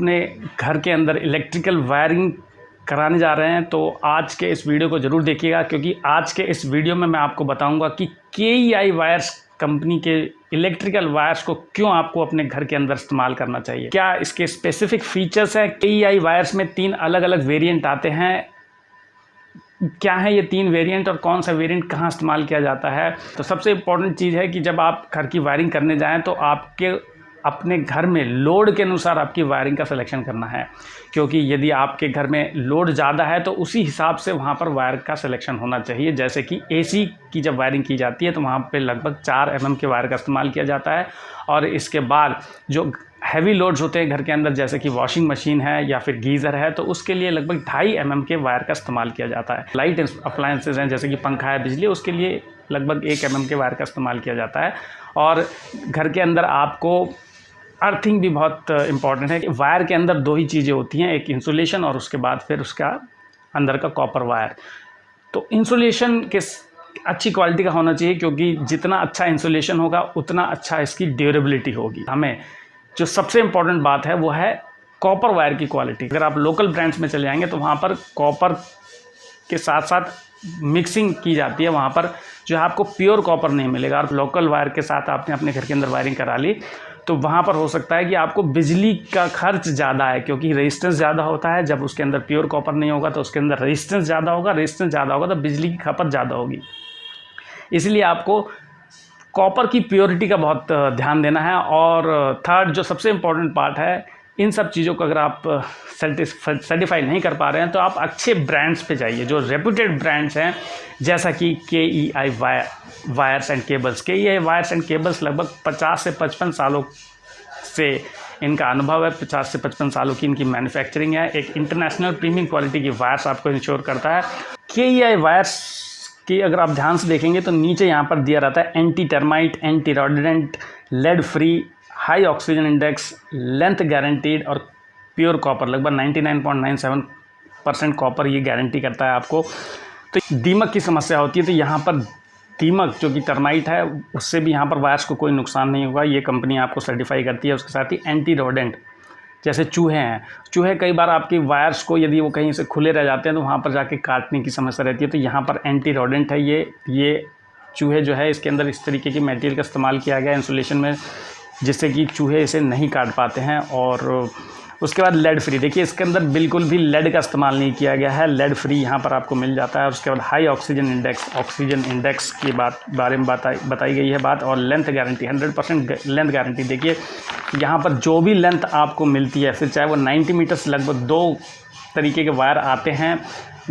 अपने घर के अंदर इलेक्ट्रिकल वायरिंग कराने जा रहे हैं तो आज के इस वीडियो को ज़रूर देखिएगा, क्योंकि आज के इस वीडियो में मैं आपको बताऊंगा कि KEI वायर्स कंपनी के इलेक्ट्रिकल वायर्स को क्यों आपको अपने घर के अंदर इस्तेमाल करना चाहिए, क्या इसके स्पेसिफिक फीचर्स हैं। KEI वायर्स में 3 अलग अलग वेरिएंट आते हैं, क्या है ये 3 वेरिएंट और कौन सा वेरिएंट कहाँ इस्तेमाल किया जाता है। तो सबसे इम्पोर्टेंट चीज़ है कि जब आप घर की वायरिंग करने जाएं तो आपके अपने घर में लोड के अनुसार आपकी वायरिंग का सिलेक्शन करना है, क्योंकि यदि आपके घर में लोड ज़्यादा है तो उसी हिसाब से वहाँ पर वायर का सिलेक्शन होना चाहिए। जैसे कि AC की जब वायरिंग की जाती है तो वहाँ पे लगभग 4 mm के वायर का इस्तेमाल किया जाता है, और इसके बाद जो हैवी लोड्स होते हैं घर के अंदर जैसे कि वॉशिंग मशीन है या फिर गीज़र है तो उसके लिए लगभग 2.5 mm के वायर का इस्तेमाल किया जाता है। लाइट अप्लायंसेज हैं जैसे कि पंखा है, बिजली, उसके लिए लगभग 1 mm के वायर का इस्तेमाल किया जाता है। और घर के अंदर आपको अर्थिंग भी बहुत इंपॉर्टेंट है कि वायर के अंदर 2 ही चीज़ें होती हैं, एक इंसुलेशन और उसके बाद फिर उसका अंदर का कॉपर वायर। तो इंसुलेशन के अच्छी क्वालिटी का होना चाहिए, क्योंकि जितना अच्छा इंसुलेशन होगा उतना अच्छा इसकी ड्यूरेबिलिटी होगी। हमें जो सबसे इम्पॉर्टेंट बात है वो है कॉपर वायर की क्वालिटी। अगर आप लोकल ब्रांड्स में चले जाएंगे तो वहाँ पर कॉपर के साथ साथ मिक्सिंग की जाती है, वहाँ पर जो है आपको प्योर कॉपर नहीं मिलेगा। और लोकल वायर के साथ आपने अपने घर के अंदर वायरिंग करा ली तो वहाँ पर हो सकता है कि आपको बिजली का खर्च ज़्यादा है, क्योंकि रेजिस्टेंस ज़्यादा होता है। जब उसके अंदर प्योर कॉपर नहीं होगा तो उसके अंदर रेजिस्टेंस ज़्यादा होगा, रेजिस्टेंस ज़्यादा होगा तो बिजली की खपत ज़्यादा होगी। इसलिए आपको कॉपर की प्योरिटी का बहुत ध्यान देना है। और थर्ड जो सबसे इम्पोर्टेंट पार्ट है, इन सब चीज़ों को अगर आप सर्टिफाई नहीं कर पा रहे हैं तो आप अच्छे ब्रांड्स पे जाइए, जो रेप्यूटेड ब्रांड्स हैं, जैसा कि KEI wires and cables. KEI wires and cables लगभग 50 से 55 सालों से इनका अनुभव है, 50 से 55 सालों की इनकी मैन्युफैक्चरिंग है। एक इंटरनेशनल प्रीमियम क्वालिटी की वायर्स आपको इंश्योर करता है। KEI वायर्स की अगर आप ध्यान से देखेंगे तो नीचे यहाँ पर दिया रहता है anti termite, anti rodent, lead free, high oxygen index, length guaranteed और प्योर कॉपर। लगभग 99.97% कॉपर ये गारंटी करता है आपको। तो दीमक की समस्या होती है तो यहाँ पर दीमक जो कि टर्माइट है उससे भी यहाँ पर वायर्स को कोई नुकसान नहीं होगा, ये कंपनी आपको सर्टिफाई करती है। उसके साथ ही एंटी रोडेंट, जैसे चूहे हैं, चूहे कई बार आपकी वायर्स को यदि वो कहीं से खुले रह जाते हैं तो वहाँ पर जाके काटने की समस्या रहती है, तो यहाँ पर एंटी रोडेंट है। ये चूहे जो है इसके अंदर इस तरीके की मटेरियल का इस्तेमाल किया गया इंसुलेशन में, जिससे कि चूहे इसे नहीं काट पाते हैं। और उसके बाद लेड फ्री, देखिए इसके अंदर बिल्कुल भी लेड का इस्तेमाल नहीं किया गया है, लेड फ्री यहाँ पर आपको मिल जाता है। और उसके बाद हाई ऑक्सीजन इंडेक्स की बारे में बताई गई है बात। और लेंथ गारंटी 100% लेंथ गारंटी। देखिए यहाँ पर जो भी लेंथ आपको मिलती है, फिर चाहे वो 90 मीटर्स, लगभग 2 तरीके के वायर आते हैं,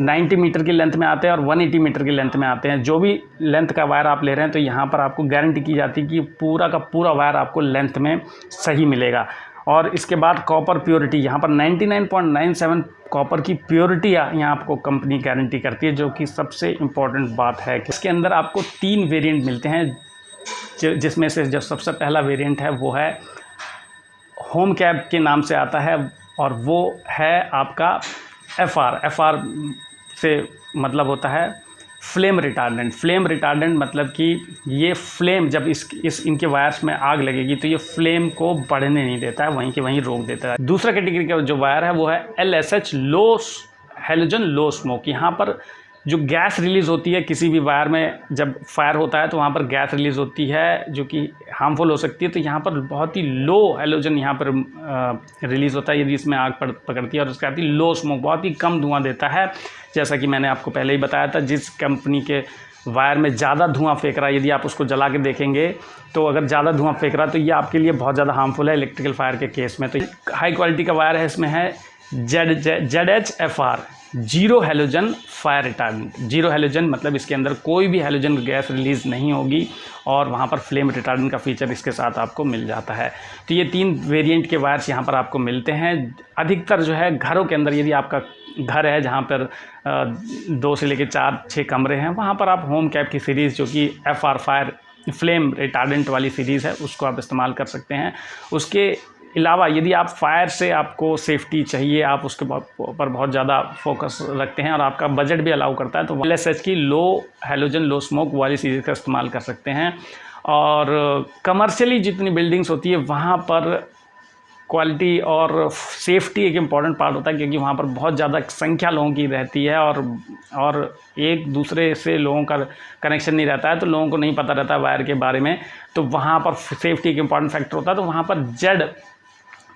90 मीटर की लेंथ में आते हैं और 180 मीटर की लेंथ में आते हैं। जो भी लेंथ का वायर आप ले रहे हैं तो यहाँ पर आपको गारंटी की जाती है कि पूरा का पूरा वायर आपको लेंथ में सही मिलेगा। और इसके बाद कॉपर प्योरिटी, यहाँ पर 99.97 कॉपर की प्योरिटी यहाँ आपको कंपनी गारंटी करती है, जो कि सबसे इम्पॉर्टेंट बात है। इसके अंदर आपको 3 वेरिएंट मिलते हैं, जिसमें से जो सबसे पहला वेरिएंट है वो है होम कैब के नाम से आता है, और वो है आपका FR से मतलब होता है फ्लेम रिटार्डेंट। फ्लेम रिटार्डेंट मतलब कि ये फ्लेम जब इनके वायर्स में आग लगेगी तो ये फ्लेम को बढ़ने नहीं देता है, वहीं के वहीं रोक देता है। दूसरा कैटेगरी का जो वायर है वो है LSH, लो हैलोजन लो स्मोक। यहाँ पर जो गैस रिलीज़ होती है किसी भी वायर में, जब फायर होता है तो वहाँ पर गैस रिलीज़ होती है जो कि हार्मफुल हो सकती है। तो यहाँ पर बहुत ही लो हैलोजन यहाँ पर रिलीज़ होता है यदि इसमें आग पकड़ती है। और उसके बाद ही लो स्मोक, बहुत ही कम धुआं देता है। जैसा कि मैंने आपको पहले ही बताया था, जिस कंपनी के वायर में ज़्यादा धुआं फेंक रहा है, यदि आप उसको जला के देखेंगे तो अगर ज़्यादा धुआं फेंक रहा है तो ये आपके लिए बहुत ज़्यादा हार्मफुल है इलेक्ट्रिकल फायर के केस में। तो हाई क्वालिटी का वायर है, इसमें है ZHFR, zero halogen fire retardant. Zero halogen मतलब इसके अंदर कोई भी हैलोजन गैस रिलीज़ नहीं होगी, और वहाँ पर फ्लेम रिटार्डेंट का फीचर इसके साथ आपको मिल जाता है। तो ये 3 वेरिएंट के वायर्स यहाँ पर आपको मिलते हैं। अधिकतर जो है घरों के अंदर, यदि आपका घर है जहाँ पर 2 से लेकर 4-6 कमरे हैं, वहाँ पर आप होम कैब की सीरीज़ जो कि FR फायर फ्लेम रिटार्डेंट वाली सीरीज़ है उसको आप इस्तेमाल कर सकते हैं। उसके अलावा यदि आप फायर से आपको सेफ्टी चाहिए, आप उसके ऊपर बहुत ज़्यादा फोकस रखते हैं और आपका बजट भी अलाउ करता है, तो LSH की लो हैलोजन लो स्मोक वाली सीरीज़ का इस्तेमाल कर सकते हैं। और कमर्शियली जितनी बिल्डिंग्स होती है वहाँ पर क्वालिटी और सेफ्टी एक इम्पॉर्टेंट पार्ट होता है, क्योंकि वहाँ पर बहुत ज़्यादा संख्या लोगों की रहती है और एक दूसरे से लोगों का कनेक्शन नहीं रहता है, तो लोगों को नहीं पता रहता है वायर के बारे में। तो वहाँ पर सेफ्टी एक इम्पॉर्टेंट फैक्टर होता है। तो वहाँ पर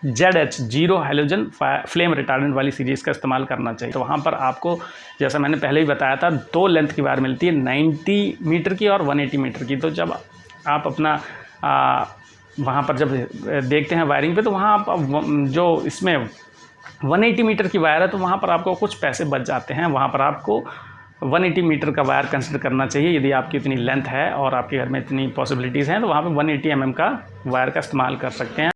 ZH zero halogen flame retardant वाली सीरीज़ का इस्तेमाल करना चाहिए। तो वहाँ पर आपको, जैसा मैंने पहले ही बताया था, 2 लेंथ की वायर मिलती है, 90 मीटर की और 180 मीटर की। तो जब आप अपना वहाँ पर जब देखते हैं वायरिंग पे, तो वहाँ आप जो इसमें 180 मीटर की वायर है, तो वहाँ पर आपको कुछ पैसे बच जाते हैं। वहाँ पर आपको 180 मीटर का वायर कंसिडर करना चाहिए। यदि आपकी इतनी लेंथ है और आपके घर में इतनी पॉसिबिलिटीज़ हैं, तो वहाँ पर 180 mm का वायर का इस्तेमाल कर सकते हैं।